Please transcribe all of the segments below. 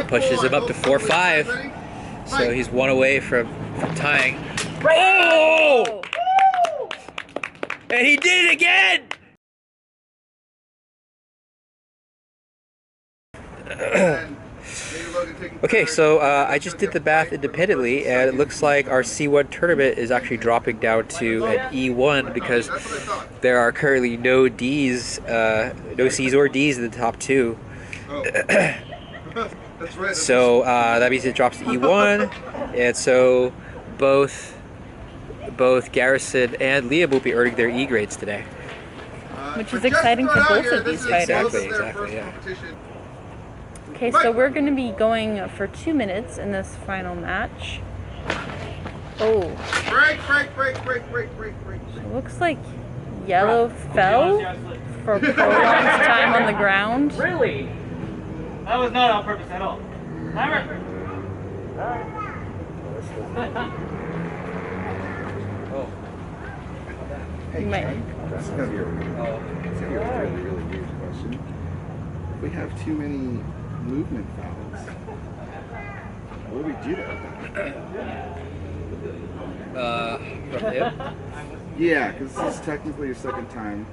pushes him up to 4-5. So he's one away from tying. Oh! And he did it again! Okay, so I just did the math independently, and it looks like our C1 tournament is actually dropping down to an E1 because there are currently no Ds, no Cs or Ds in the top two. So that means it drops to E1, and so both Garrison and Liam will be earning their E grades today. Which is exciting for both of these fighters. Exactly, yeah. Okay, so we're going to be going for 2 minutes in this final match. Oh. It looks like yellow fell for prolonged time on the ground. Really? That was not on purpose at all. Timer! Hey, Ken, this is going to be a really, really weird question. We have too many movement fouls. What do we do From him? Yeah, because this is technically your second time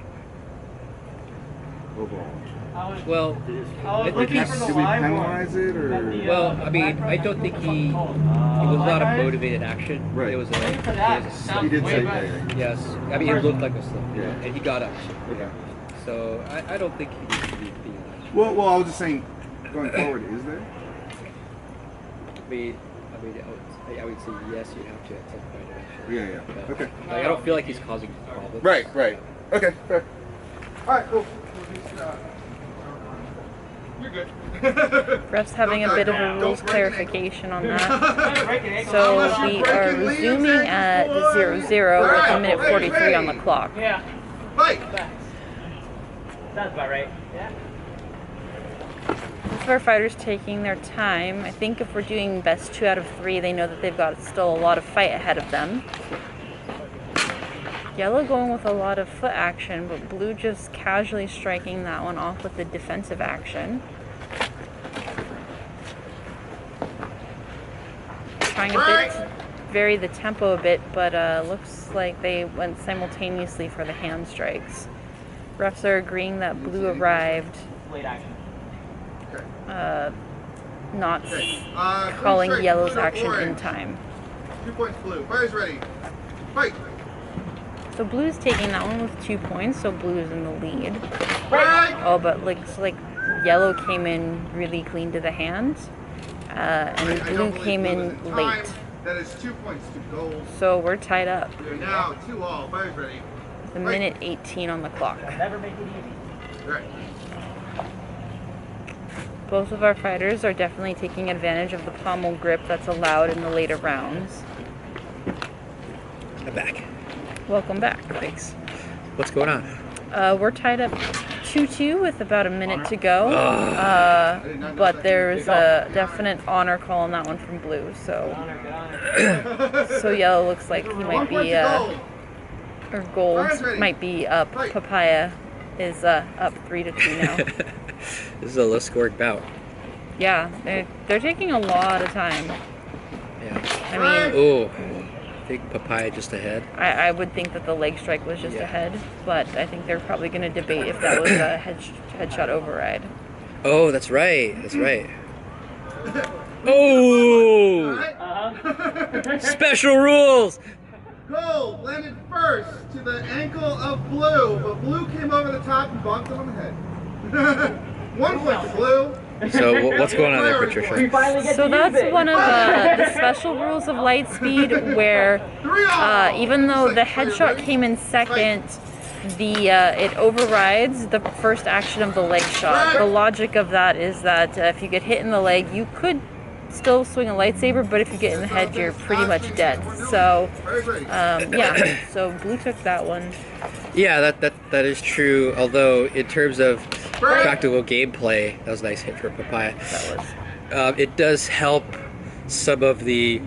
overall. Well, I think he's... Do we penalize it, or...? Well, I mean, I don't think he was not a motivated action. Right. It was a slip. He did say that. Yes. I mean, it looked like a slip. Yeah. And he got up. Okay. So, I don't think he needs to be penalized. Well, I was just saying, going forward, is there? I would say yes, you have to at some point eventually. Yeah. But, Okay. like, I don't feel like he's causing problems. Right. Okay, fair. Alright, cool. You're good. Ref's having a bit of a rules clarification on that. So we are resuming at 0-0 with a minute 43 on the clock. Yeah. Fight! That's about right. Yeah. Both of our fighters taking their time. I think if we're doing best 2 out of 3, they know that they've got still a lot of fight ahead of them. Yellow going with a lot of foot action, but blue just casually striking that one off with the defensive action. Trying a bit to vary the tempo a bit, but looks like they went simultaneously for the hand strikes. Refs are agreeing that blue arrived, Late action. not calling yellow's action in time. 2 points blue. Fire's ready. Fight! So blue's taking that one with 2 points, so blue's in the lead. Fight! Oh, but looks like yellow came in really clean to the hands, and blue came in late. That is 2 points to gold. So we're tied up. We are now 2-all. Fire's ready. With a minute 18 on the clock. Never make it easy. Right. Both of our fighters are definitely taking advantage of the pommel grip that's allowed in the later rounds. I'm back. Welcome back. Thanks. What's going on? We're tied up 2-2 with about a minute to go, but there's a definite honor call on that one from blue. So, so yellow looks like he might be, or gold might be up. Papaya is up 3-2 now. This is a low-scoring bout. Yeah, they're taking a lot of time. Yeah. I mean, Oh, I think Papaya just ahead. I would think that the leg strike was just ahead, but I think they're probably going to debate if that was a headshot override. Oh, that's right. That's right. Oh! Special rules! Gold landed first to the ankle of blue, but blue came over the top and bonked him on the head. 1 point to blue. So what's going on there, Patricia? So that's one of the special rules of Lightspeed where even though the headshot came in second, it overrides the first action of the leg shot. The logic of that is that if you get hit in the leg, you could still swing a lightsaber, but if you get in the head, you're pretty much dead. So, yeah, so blue took that one. Yeah, that is true. Although in terms of practical gameplay, that was a nice hit for Papaya. That was. It does help some of the.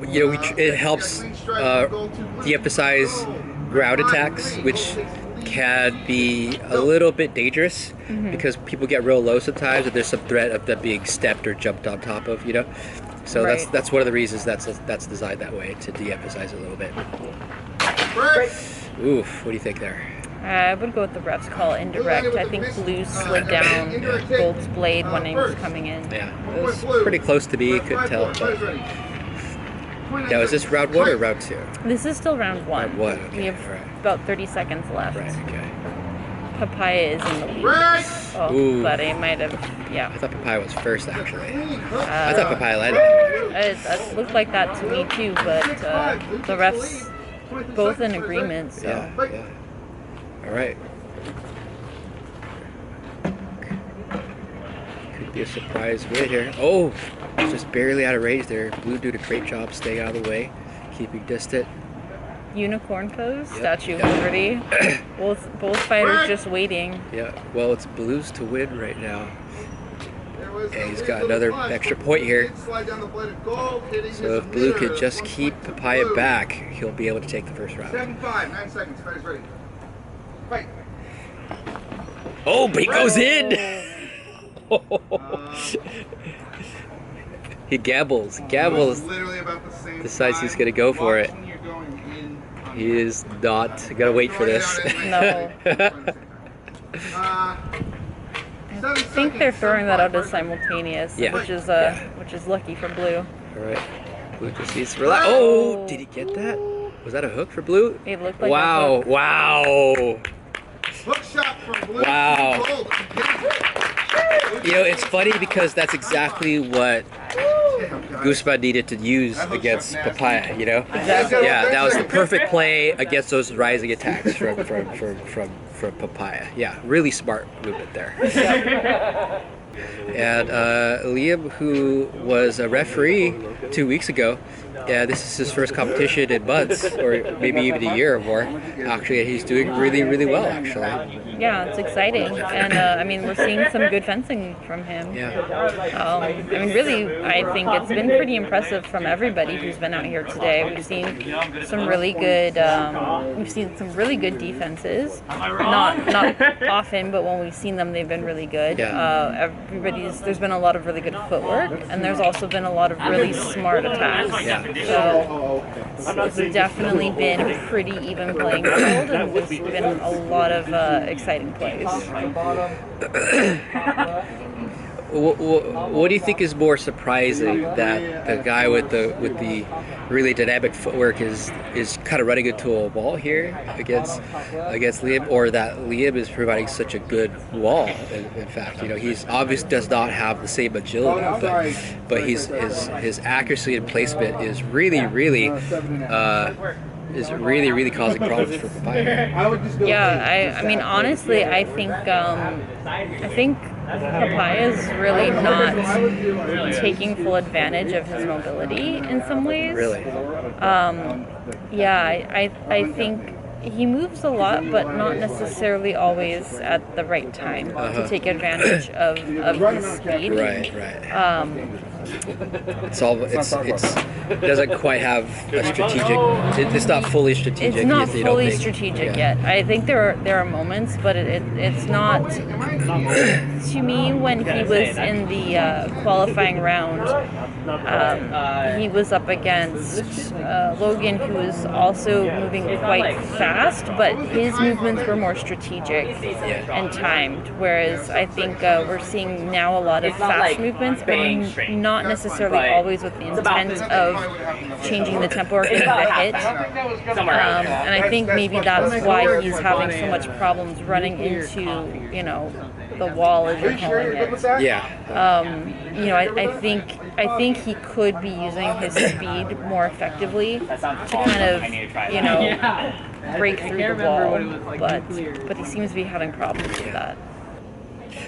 It helps de-emphasize ground attacks, which can be a little bit dangerous because people get real low sometimes, and there's some threat of them being stepped or jumped on top of, you know. So Right. that's one of the reasons that's designed that way, to de-emphasize it a little bit. Oof, what do you think there? I would go with the ref's call indirect. I think blue slid down gold's blade when he was coming in. Yeah, it was pretty close to me. Couldn't tell. But... Now, is this round 1 or round 2? This is still round 1. Round 1. Okay. We have All right. about 30 seconds left. Right. Okay. Papaya is in the lead. Oh, Ooh. but it might have, I yeah. thought Papaya was first, actually. I thought Papaya led it. It looked like that to me too, but the refs both in agreement. So. Yeah. Yeah. All right. Could be a surprise win here. Oh, just barely out of range there. Blue did a great job staying out of the way, keeping distant. Unicorn pose, Yep. Statue of Liberty. both fighters just waiting. Yeah. Well, it's Blue's to win right now. And he's got another extra point here. So if Blue could just keep Papaya back, he'll be able to take the first round. 7-5, 9 seconds. Fighters ready. Fight. Oh, but he goes in! He gambles. Literally about the same Decides he's time. going to go for it. Watching you going in on He is not going to wait for this. No. I think they're throwing that out as simultaneous, Yeah. which is Yeah. which is lucky for blue. All right. Blue just needs to relax. Oh, did he get that? Was that a hook for Blue? It looked like a Wow. hook. Wow. Hook shot from Blue. Wow. Gold. You know, it's funny because that's exactly what Guzman needed to use against Papaya, you know? Exactly. Yeah, that was the perfect play against those rising attacks from Papaya. Yeah, really smart movement there. And Liam, who was a referee 2 weeks ago, this is his first competition in months, or maybe even a year or more. Actually, he's doing really, really well, actually. Yeah, it's exciting, and I mean we're seeing some good fencing from him. Yeah. I mean, really, I think it's been pretty impressive from everybody who's been out here today. We've seen some really good, defenses. Not often, but when we've seen them, they've been really good. Yeah. There's been a lot of really good footwork, and there's also been a lot of really smart attacks. Yeah. So it's definitely been a pretty even playing field, and there's been a lot of exciting plays. What do you think is more surprising, that the guy with the really dynamic footwork is kind of running into a wall here against Liam, or that Liam is providing such a good wall? In fact, you know, he's obviously does not have the same agility, but his accuracy and placement is really causing problems for Papaya. Yeah, I mean, honestly, I think Papaya is really not taking full advantage of his mobility in some ways. Really? Yeah, I think he moves a lot, but not necessarily always at the right time to take advantage of his speed. Right. It doesn't quite have a strategic. It's not fully strategic. It's not you don't fully think. strategic Yeah. yet. I think there are moments, but it's not. To me, when he was in the qualifying round, he was up against Logan, who was also moving quite fast, but his movements were more strategic and timed. Whereas I think we're seeing now a lot of fast movements, but not necessarily always with the intent of changing the tempo or getting the hit. And I think maybe that's why he's having so much problems running into, you know, the wall, as you're calling it. Yeah. You know, I think he could be using his speed more effectively to kind of, you know, break through the wall, but he seems to be having problems with that.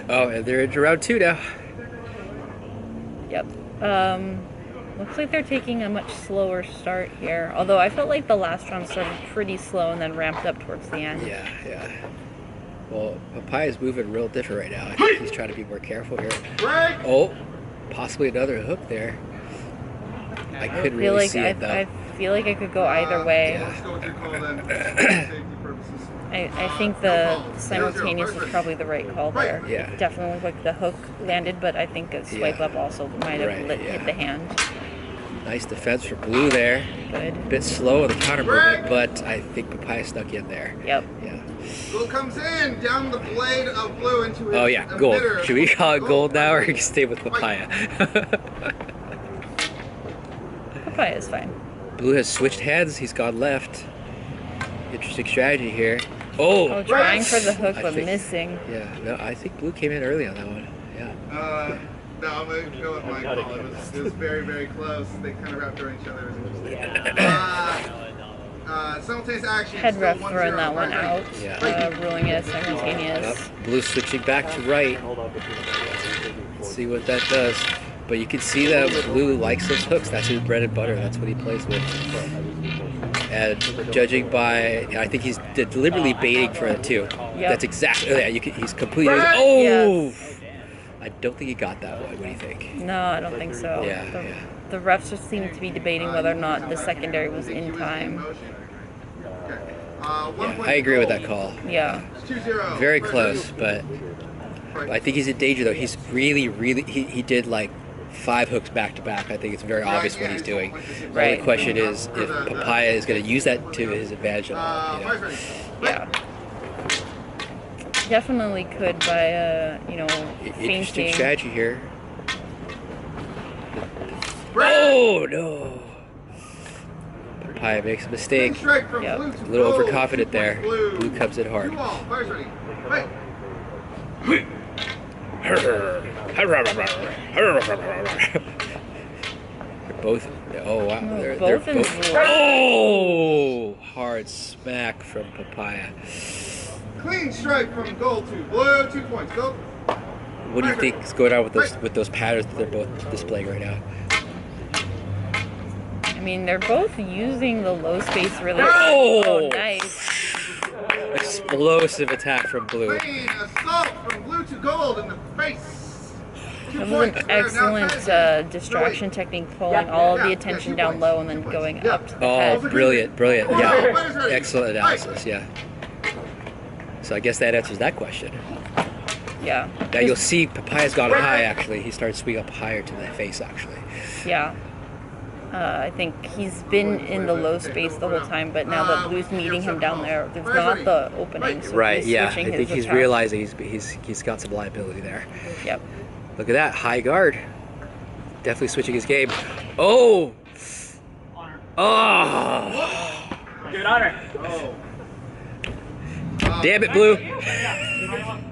Oh, and they're into round 2 now. Yep. Looks like they're taking a much slower start here. Although I felt like the last round started pretty slow and then ramped up towards the end. Yeah. Well, Papaya's moving real different right now. I think he's trying to be more careful here. Oh, possibly another hook there. I couldn't really see it though. I feel like I could go either way. Yeah. Let's go with your call then. Safety purposes. I I think the simultaneous was probably the right call there. Yeah. It definitely looked like the hook landed, but I think a swipe Yeah. up also might have Right, yeah. hit the hand. Nice defense for blue there. Good. A bit slow on the counter movement, but I think Papaya snuck in there. Yep. Yeah. Blue comes in, down the blade of blue into his Oh yeah, gold. emitter. Should we call it gold now, or you can stay with Papaya? Papaya is fine. Blue has switched hands. He's gone left. Interesting strategy here. Oh! Oh, trying for the hook, I but think- missing. Yeah, no, I think blue came in early on that one. Yeah. No, I'm going to go with my call. It was very, very close. They kind of wrapped around each other. It was interesting. Simultaneous action. Head still ref 1-0. throwing that one out, Yeah. ruling it simultaneous. Yep. Blue switching back to right. Let's see what that does. But you can see that blue likes those hooks. That's his bread and butter. That's what he plays with. And judging by, I think he's deliberately baiting for it too. Yep. That's exactly. Yeah, he's completely. Oh! Yes. I don't think he got that one. What do you think? No, I don't think so. Yeah, the, yeah. the refs just seem to be debating whether or not the secondary was in time. Yeah, I agree with that call. Yeah. 2-0. Very close, but I think he's in danger though. He's really, he did like 5 hooks back to back. I think it's very obvious what he's doing. Right. The question is if Papaya is going to use that to his advantage. You know? Yeah. Definitely could by, Interesting fainting. strategy here. Oh no! Papaya makes a mistake. Strike from Yep. blue to A little gold. overconfident 2 there. points blue. Blue comes in hard. 2 all. Fire's ready. Fight. They're both. Oh wow! No, They're both in both. blue. Oh! Hard smack from Papaya. Clean strike from gold to blue. 2 points. Gold. What do you think is going on with those patterns that they're both displaying right now? I mean, they're both using the low space really. Oh! Oh, nice. Explosive attack from blue. Clean assault from blue to gold in the face. 2 That was points. an They're now excellent tied. distraction technique, pulling all of the attention down low and then going up to the Oh, head. brilliant, brilliant. Yeah, excellent analysis. Yeah. So I guess that answers that question. Yeah. Now you'll see Papaya's gone high. Actually, he started swinging up higher to the face. Actually. Yeah. I think he's been in the low space the whole time, but now that Blue's meeting him down there, there's not the opening. So Right. he's Yeah. I switching think his he's attack. realizing he's got some liability there. Yep. Look at that high guard. Definitely switching his game. Oh. Oh. Good honor. Damn it, blue.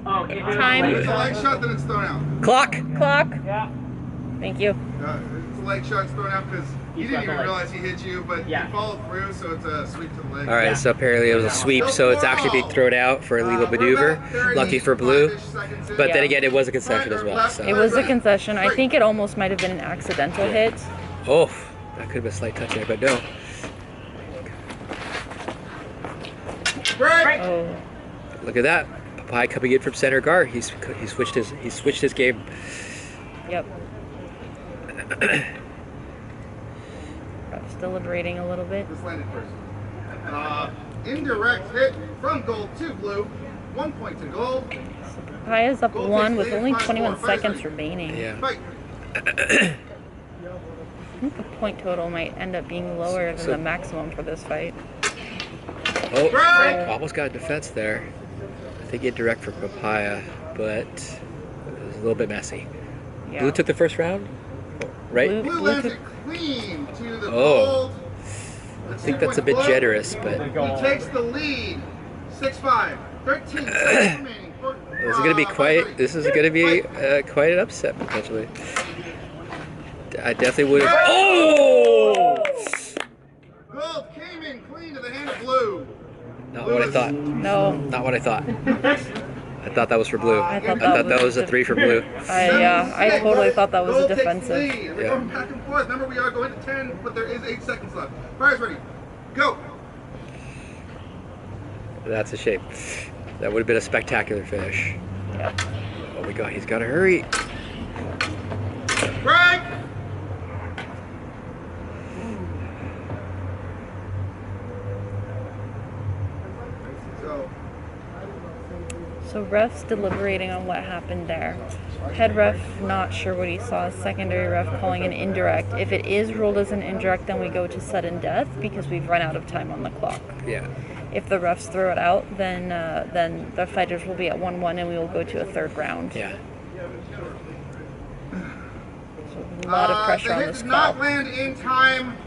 Oh, okay. Time. It's a leg shot, then it's thrown out. Clock. Clock. Yeah. Thank you. It's a leg shot, it's thrown out because he didn't even realize he hit you, but Yeah. he followed through, so it's a sweep to the leg. All right. So apparently it was a sweep. So it's actually being thrown out for illegal maneuver. Lucky for blue. But then Yeah. again, it was a concession as well. So. It was a concession. I think it almost might have been an accidental hit. Oh, that could have been a slight touch there, but no. Break! Oh. Look at that. Papaya coming in from center guard. He switched his game. Yep. Perhaps deliberating a little bit. This landed first. Indirect hit from gold to blue. 1 point to gold. Papaya's up 1 with only 21 seconds remaining. Yeah. Fight. I think the point total might end up being lower than So- the maximum for this fight. Oh, Break! almost got a defense there. I think indirect for Papaya, but it was a little bit messy. Yeah. Blue took the first round, right? Blue- Blue lands it clean to the Oh. gold. I think that's a bit generous, but He takes the lead. 6-5. 13 seconds remaining. this is going to be quite. This is going to be quite an upset potentially. I definitely would have. Oh! Gold came in clean to the hand of blue. Not what I thought. No. Not what I thought. I thought that was for blue. I thought that was a 3 for blue. I totally thought that was a Gold takes defensive. lead. We're Yeah. going back and forth. Remember, we are going to 10, but there is 8 seconds left. Fire's ready. Go. That's a shame. That would have been a spectacular finish. Yep. Oh my god, he's got to hurry. Break. So, So ref's deliberating on what happened there. Head ref not sure what he saw. Secondary ref calling an indirect. If it is ruled as an indirect, then we go to sudden death because we've run out of time on the clock. Yeah. If the refs throw it out, then the fighters will be at 1-1 and we will go to a third round. Yeah. So a lot of pressure on this did call. not land in time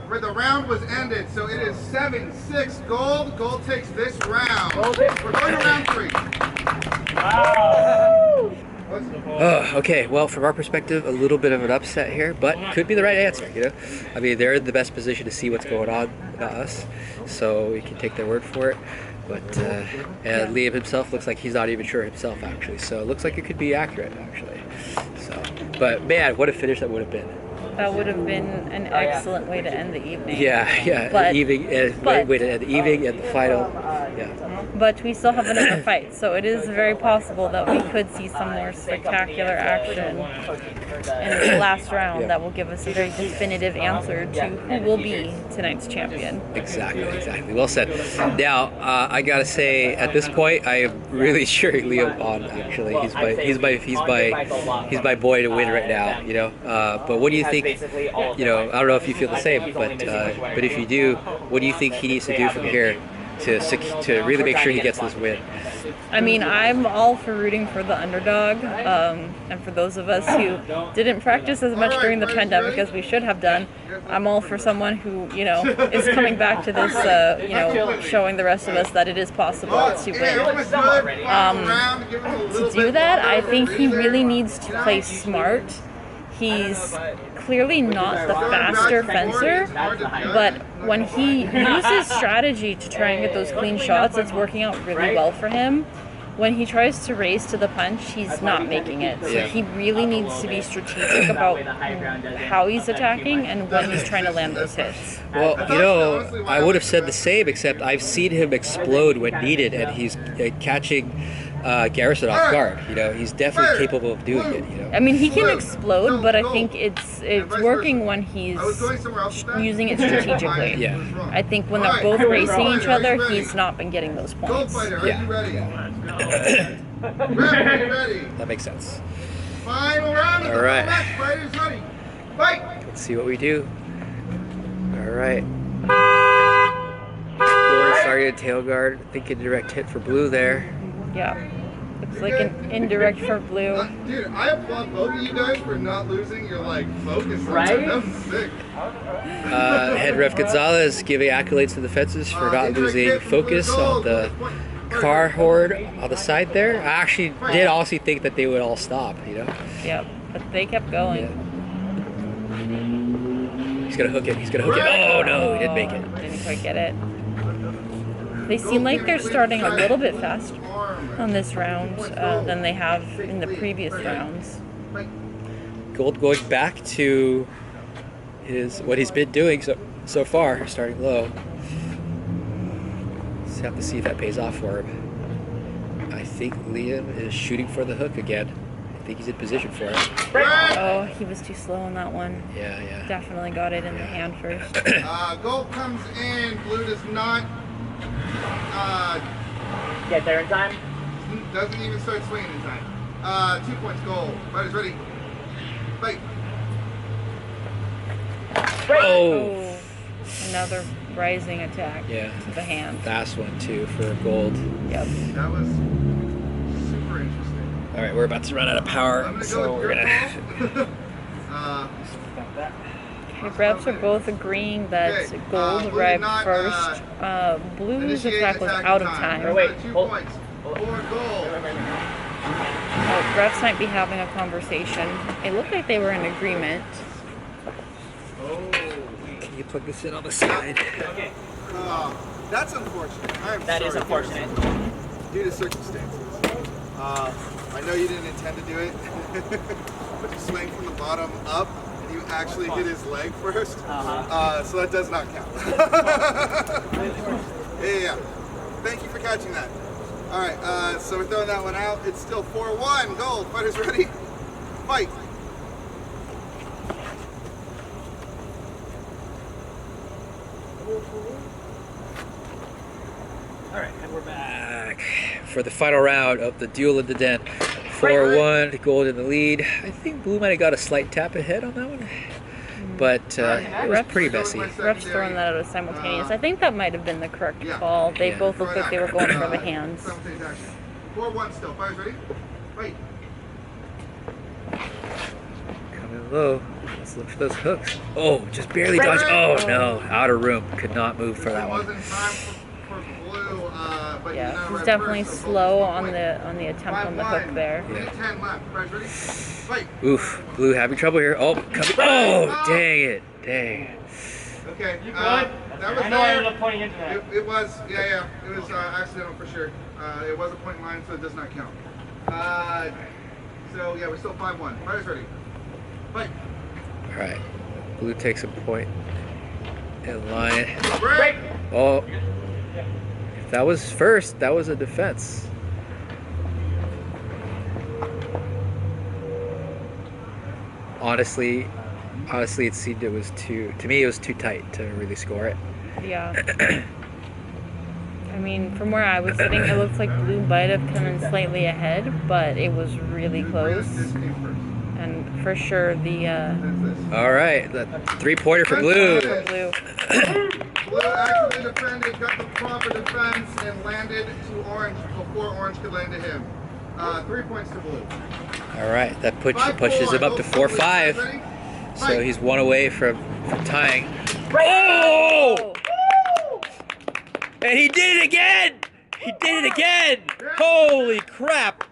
where the round was ended, so it is 7-6 gold. Gold takes this round. We're going to round 3. Wow. Okay, well, from our perspective, a little bit of an upset here, but could be the right answer, you know? I mean, they're in the best position to see what's going on, not us, so we can take their word for it. But, and Liam himself looks like he's not even sure himself, actually, so it looks like it could be accurate, actually. So, but man, what a finish that would have been. That would have been an excellent way to end the evening. Yeah, But- evening, way to end the evening and the final, yeah. But we still have another fight, so it is very possible that we could see some more spectacular action in the last round that will give us a very definitive answer to who will be tonight's champion. Exactly. Well said. Now, I gotta say, at this point, I am really cheering Liam on. Actually, he's my boy to win right now. You know. But what do you think? You know, I don't know if you feel the same, but if you do, what do you think he needs to do from here to really make sure he gets this win? I mean, I'm all for rooting for the underdog, and for those of us who didn't practice as much during the pandemic as we should have done, I'm all for someone who, you know, is coming back to this, you know, showing the rest of us that it is possible to win. To do that, I think he really needs to play smart. He's clearly not the faster fencer, but when he uses strategy to try and get those clean shots, it's working out really well for him. When he tries to race to the punch, he's not making it. So he really needs to be strategic about how he's attacking and when he's trying to land those hits. Well, you know, I would have said the same, except I've seen him explode when needed, and he's catching Garrison off guard. You know, he's definitely capable of doing it. You know. I mean, he can explode, but I think it's working when he's using it strategically. Yeah. I think when they're both racing each other, he's not been getting those points. Yeah. Ready. That makes sense. Final round of All the right. match. Fighters ready. Fight. Let's see what we do. All right. Gold starting tail guard. I think a direct hit for blue there. Yeah. Looks like an indirect for blue. Dude, I applaud both of you guys for not losing your focus. Right? That was sick. Head ref Gonzalez giving accolades to the fences for not losing focus on the car horde on the side there. I actually did also think that they would all stop, you know. Yep. But they kept going. He's gonna hook it. Oh no, he didn't make it. Didn't quite get it. They seem like they're starting a little bit faster on this round than they have in the previous rounds. Gold going back to what he's been doing so far, starting low. Just have to see if that pays off for him. I think Liam is shooting for the hook again. I think he's in position for it. Oh, he was too slow on that one. Yeah. Definitely got it in the hand first. Gold comes in. Blue does not. Get there in time. Doesn't even start swinging in time. 2 points gold. Fighters ready. Fight. Oh, Another rising attack yeah. to the hand. Fast one too for gold. Yep. That was super interesting. All right, we're about to run out of power, so we're gonna. The refs are both agreeing that gold arrived first. Blue's attack was out of time. Wait, 2 hold. points. 4 gold. Refs might be having a conversation. It looked like they were in agreement. Can you plug this in on the side? Okay. That's unfortunate. That is unfortunate. Due to circumstances. I know you didn't intend to do it, but you swing from the bottom up and you actually hit his leg first. So that does not count. Yeah. Thank you for catching that. All right, so we're throwing that one out. It's still 4-1 gold. Fighters ready? Fight. All right, and we're back. for the final round of the Duel in the Den. 4-1, gold in the lead. I think blue might have got a slight tap ahead on that one, but it was pretty messy. Ref's throwing that out as simultaneous. I think that might have been the correct call. They both looked like they were going for the hands. 4-1 still. Fighters ready? Fight. Coming low. Let's look for those hooks. Oh, just barely dodged. Oh no, out of room. Could not move for that one. Yeah, he's definitely slow on the attempt on the hook there. Yeah. Oof, blue having trouble here. Oh, coming. Oh, dang it. Dang. Okay, that was I know I ended up pointing into that. It was, yeah. It was accidental for sure. It was a point line, so it does not count. So yeah, we're still 5-1. Fighters ready. Fight. All right, blue takes a point in line. Break. Oh, if that was first, that was a defense. Honestly, it seemed it was too. To me, it was too tight to really score it. Yeah. I mean, from where I was sitting, it looks like blue might have come in slightly ahead, but it was really close. And for sure, the all right, the 3-pointer for blue. for blue. Blue actually defended, got the proper defense, and landed to orange before orange could land to him. 3 points to blue. All right, that pushes him up to 4-5. So he's one away from tying. Oh! And he did it again! He did it again! Holy crap!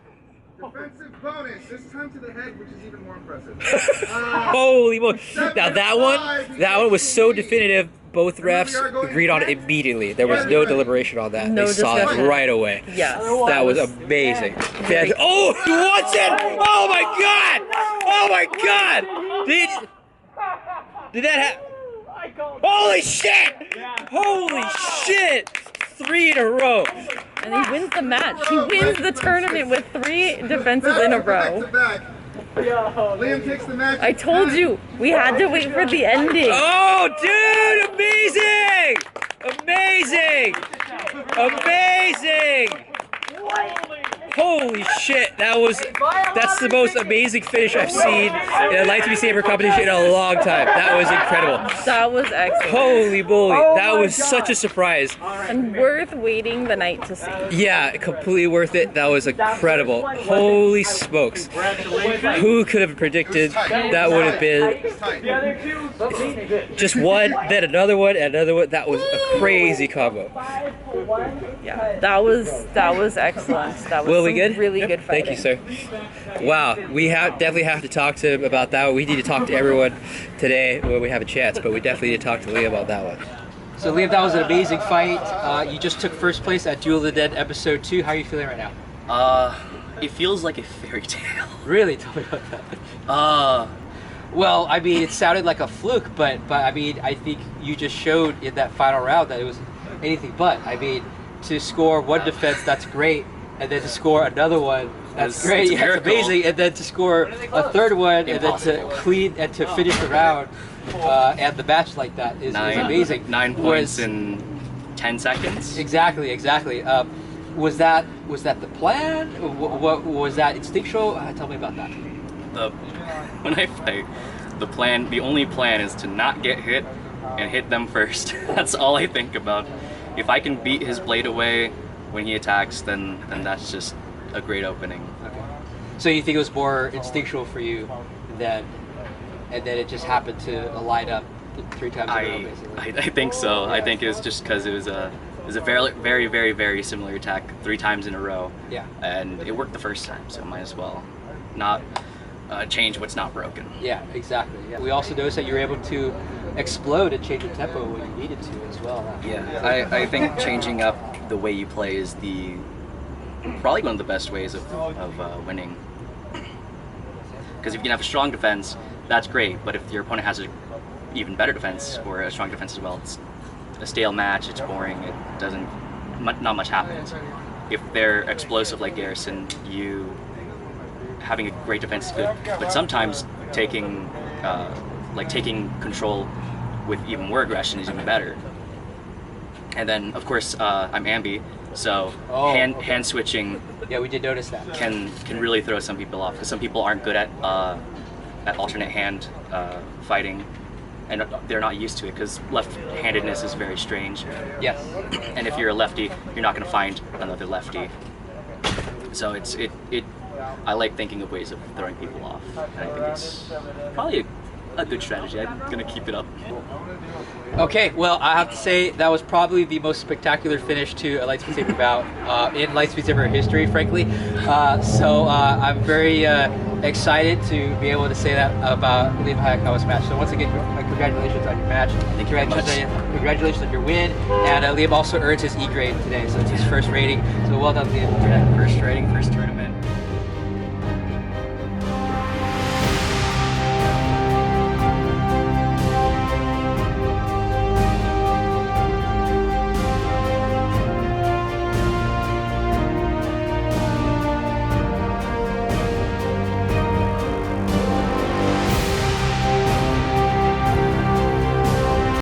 Defensive bonus, this time to the head, which is even more impressive. Holy moly! Now that one was so definitive. Both refs agreed on it immediately. There was no deliberation on that. No they saw it discussion. right away. Yes. That was amazing. Oh, he wants it! Oh my god! Oh my god! Did that happen? Holy shit! Holy shit! 3 in a row. And he wins the match. He wins the tournament with 3 defenses in a row. Liam takes the match. I told you, we had to wait for the ending. Oh, dude! Amazing! Amazing! Holy shit! That's the most amazing finish I've seen in a Lightspeed Saber competition in a long time. That was incredible. That was excellent. Holy moly! That was such a surprise. And worth waiting the night to see. Yeah, completely worth it. That was incredible. Holy smokes. Who could have predicted that would have been just one, then another one, and another one? That was a crazy combo. Yeah, that was excellent. That was Will we good? really good fighting. Thank you, sir. Wow, we definitely have to talk to him about that. We need to talk to everyone today when we have a chance, but we definitely need to talk to Liam about that one. So Liam, that was an amazing fight. You just took first place at Duel of the Dead episode 2. How are you feeling right now? It feels like a fairy tale. Really? Tell me about that. Well, I mean, it sounded like a fluke, but I mean, I think you just showed in that final round that it was anything but. I mean, to score one defense, that's great, and then to score another one, that's great. It's That's amazing, and then to score a third one, and then to clean and to finish the round and the match like that is amazing. 9 points in 10 seconds. Exactly. Was that the plan? What was that instinctual? Tell me about that. When I fight, the only plan is to not get hit and hit them first. That's all I think about. If I can beat his blade away when he attacks, then that's just a great opening. Okay. So you think it was more instinctual for you and then it just happened to line up 3 times in a row, basically? I think so. I think it was just because it was a very, very, very similar attack 3 times in a row. Yeah. And it worked the first time, so might as well not change what's not broken. Yeah, exactly. Yeah. We also noticed that you were able to explode and change the tempo when you needed to as well. Yeah, I think changing up the way you play is probably one of the best ways of winning. Because if you can have a strong defense, that's great, but if your opponent has an even better defense or a strong defense as well, it's a stale match, it's boring, not much happens. If they're explosive like Garrison, having a great defense is good, but sometimes taking control with even more aggression is even better. And then, of course, I'm Ambi, So Oh, hand okay. hand switching Yeah, we did notice that. can really throw some people off because some people aren't good at alternate hand fighting, and they're not used to it because left-handedness is very strange. Yes. And if you're a lefty, you're not going to find another lefty. So I like thinking of ways of throwing people off, and I think it's probably a good strategy. I'm gonna keep it up. Okay, well, I have to say that was probably the most spectacular finish to a Lightspeed Saber bout in Lightspeed Saber history, frankly. So I'm very excited to be able to say that about Liam Hayakawa's match. So once again, congratulations on your match. Thank you very much. Congratulations on your win. And Liam also earns his E grade today, so it's his first rating. So well done, Liam. First rating, first tournament.